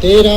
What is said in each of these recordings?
13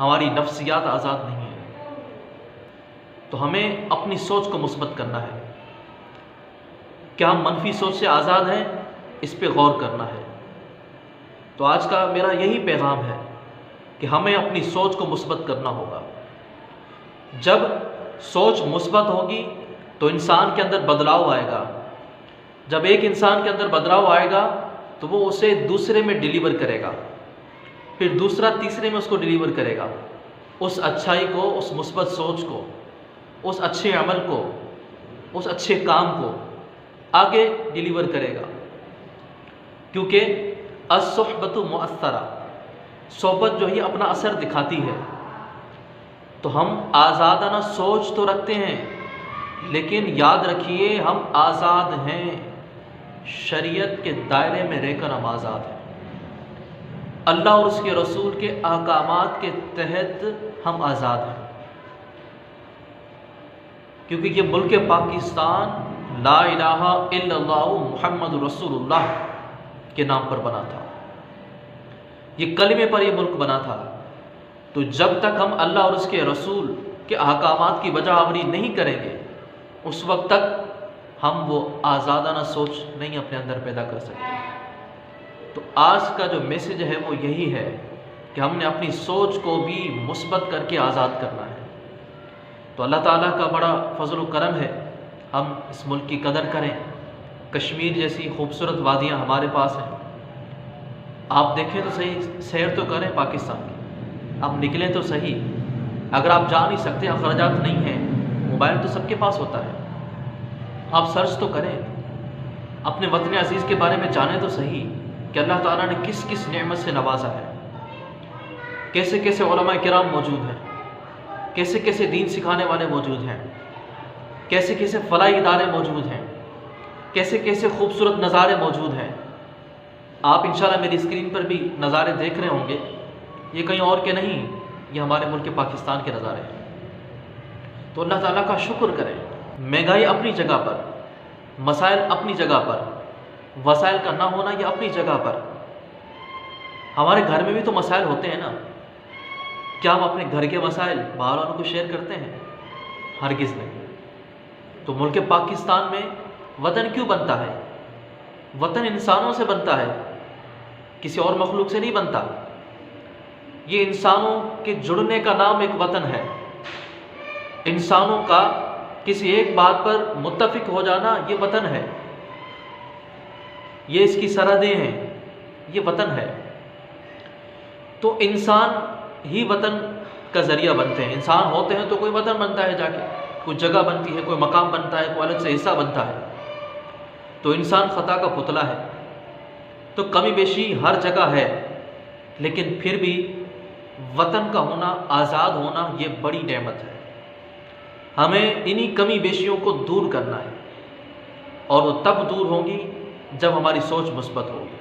ہماری نفسیات آزاد نہیں ہیں، تو ہمیں اپنی سوچ کو مثبت کرنا ہے۔ کیا ہم منفی سوچ سے آزاد ہیں؟ اس پہ غور کرنا ہے۔ تو آج کا میرا یہی پیغام ہے کہ ہمیں اپنی سوچ کو مثبت کرنا ہوگا۔ جب سوچ مثبت ہوگی تو انسان کے اندر بدلاؤ آئے گا۔ جب ایک انسان کے اندر بدلاؤ آئے گا تو وہ اسے دوسرے میں ڈیلیور کرے گا، پھر دوسرا تیسرے میں اس کو ڈیلیور کرے گا، اس اچھائی کو، اس مثبت سوچ کو، اس اچھے عمل کو، اس اچھے کام کو آگے ڈیلیور کرے گا۔ کیونکہ الصحبۃ مؤثرہ، صحبت جو ہے اپنا اثر دکھاتی ہے۔ تو ہم آزادانہ سوچ تو رکھتے ہیں، لیکن یاد رکھیے ہم آزاد ہیں، شریعت کے دائرے میں رہ کر ہم آزاد ہیں، اللہ اور اس کے رسول کے احکامات کے تحت ہم آزاد ہیں۔ کیونکہ یہ ملک پاکستان لا الہ الا اللہ محمد رسول اللہ کے نام پر بنا تھا، یہ کلمے پر یہ ملک بنا تھا۔ تو جب تک ہم اللہ اور اس کے رسول کے احکامات کی بجا آوری نہیں کریں گے، اس وقت تک ہم وہ آزادانہ سوچ نہیں اپنے اندر پیدا کر سکتے۔ تو آج کا جو میسج ہے وہ یہی ہے کہ ہم نے اپنی سوچ کو بھی مثبت کر کے آزاد کرنا ہے۔ تو اللہ تعالیٰ کا بڑا فضل و کرم ہے، ہم اس ملک کی قدر کریں۔ کشمیر جیسی خوبصورت وادیاں ہمارے پاس ہیں، آپ دیکھیں تو صحیح، سیر تو کریں پاکستان کی، آپ نکلیں تو صحیح۔ اگر آپ جا نہیں سکتے، اخراجات نہیں ہیں، موبائل تو سب کے پاس ہوتا ہے، آپ سرچ تو کریں، اپنے وطن عزیز کے بارے میں جانیں تو صحیح کہ اللہ تعالیٰ نے کس کس نعمت سے نوازا ہے، کیسے کیسے علماء کرام موجود ہیں، کیسے کیسے دین سکھانے والے موجود ہیں، کیسے کیسے فلاحی ادارے موجود ہیں، کیسے کیسے خوبصورت نظارے موجود ہیں۔ آپ انشاءاللہ میری اسکرین پر بھی نظارے دیکھ رہے ہوں گے، یہ کہیں اور کے نہیں، یہ ہمارے ملک پاکستان کے نظارے ہیں۔ تو اللہ تعالیٰ کا شکر کریں۔ مہنگائی اپنی جگہ پر، مسائل اپنی جگہ پر، وسائل کا نہ ہونا یہ اپنی جگہ پر۔ ہمارے گھر میں بھی تو مسائل ہوتے ہیں نا، کیا ہم اپنے گھر کے مسائل باہر والوں کو شیئر کرتے ہیں؟ ہرگز نہیں۔ تو ملک پاکستان میں وطن کیوں بنتا ہے؟ وطن انسانوں سے بنتا ہے، کسی اور مخلوق سے نہیں بنتا۔ یہ انسانوں کے جڑنے کا نام ایک وطن ہے، انسانوں کا کسی ایک بات پر متفق ہو جانا یہ وطن ہے، یہ اس کی سرحدیں ہیں، یہ وطن ہے۔ تو انسان ہی وطن کا ذریعہ بنتے ہیں، انسان ہوتے ہیں تو کوئی وطن بنتا ہے، جا کے کوئی جگہ بنتی ہے، کوئی مقام بنتا ہے، کوئی الگ سے حصہ بنتا ہے۔ تو انسان خطا کا پتلا ہے، تو کمی بیشی ہر جگہ ہے، لیکن پھر بھی وطن کا ہونا، آزاد ہونا یہ بڑی نعمت ہے۔ ہمیں انہی کمی بیشیوں کو دور کرنا ہے، اور وہ تب دور ہوں گی جب ہماری سوچ مثبت ہوگی۔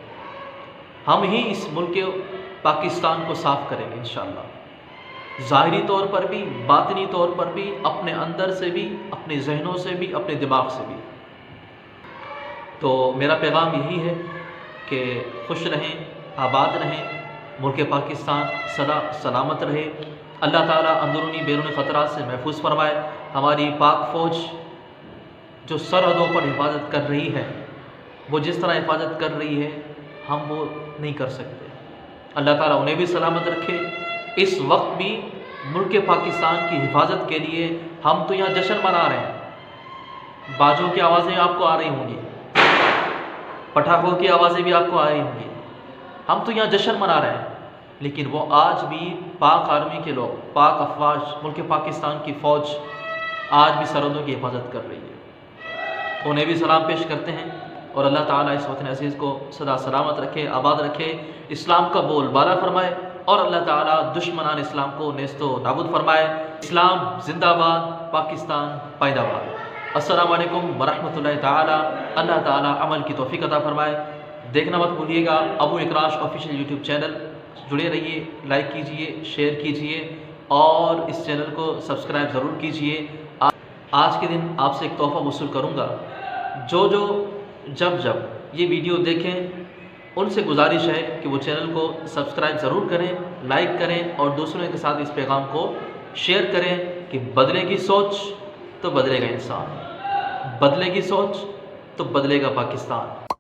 ہم ہی اس ملک پاکستان کو صاف کریں گے انشاءاللہ، ظاہری طور پر بھی، باطنی طور پر بھی، اپنے اندر سے بھی، اپنے ذہنوں سے بھی، اپنے دماغ سے بھی۔ تو میرا پیغام یہی ہے کہ خوش رہیں، آباد رہیں، ملک پاکستان سدا سلامت رہے، اللہ تعالیٰ اندرونی بیرونی خطرات سے محفوظ فرمائے۔ ہماری پاک فوج جو سرحدوں پر حفاظت کر رہی ہے، وہ جس طرح حفاظت کر رہی ہے ہم وہ نہیں کر سکتے، اللہ تعالیٰ انہیں بھی سلامت رکھے۔ اس وقت بھی ملک پاکستان کی حفاظت کے لیے ہم تو یہاں جشن منا رہے ہیں، باجوں کی آوازیں آپ کو آ رہی ہوں گی، پٹاخوں کی آوازیں بھی آپ کو آ رہی ہوں گی، ہم تو یہاں جشن منا رہے ہیں، لیکن وہ آج بھی پاک آرمی کے لوگ، پاک افواج، ملک پاکستان کی فوج آج بھی سرحدوں کی حفاظت کر رہی ہے، انہیں بھی سلام پیش کرتے ہیں۔ اور اللہ تعالیٰ اس وطن عزیز کو سدا سلامت رکھے، آباد رکھے، اسلام کا بول بالا فرمائے، اور اللہ تعالیٰ دشمنان اسلام کو نیست و نابود فرمائے۔ اسلام زندہ باد، پاکستان پائیدہ باد۔ السلام علیکم ورحمۃ اللہ تعالیٰ۔ اللہ تعالیٰ عمل کی توفیق عطا فرمائے۔ دیکھنا مت بھولیے گا ابو اکراش آفیشیل یوٹیوب چینل، جڑے رہیے، لائک کیجئے، شیئر کیجئے، اور اس چینل کو سبسکرائب ضرور کیجئے۔ آج کے دن آپ سے ایک تحفہ وصول کروں گا، جب یہ ویڈیو دیکھیں ان سے گزارش ہے کہ وہ چینل کو سبسکرائب ضرور کریں، لائک کریں اور دوسروں کے ساتھ اس پیغام کو شیئر کریں کہ بدلے گی سوچ تو بدلے گا انسان، بدلے گی سوچ تو بدلے گا پاکستان۔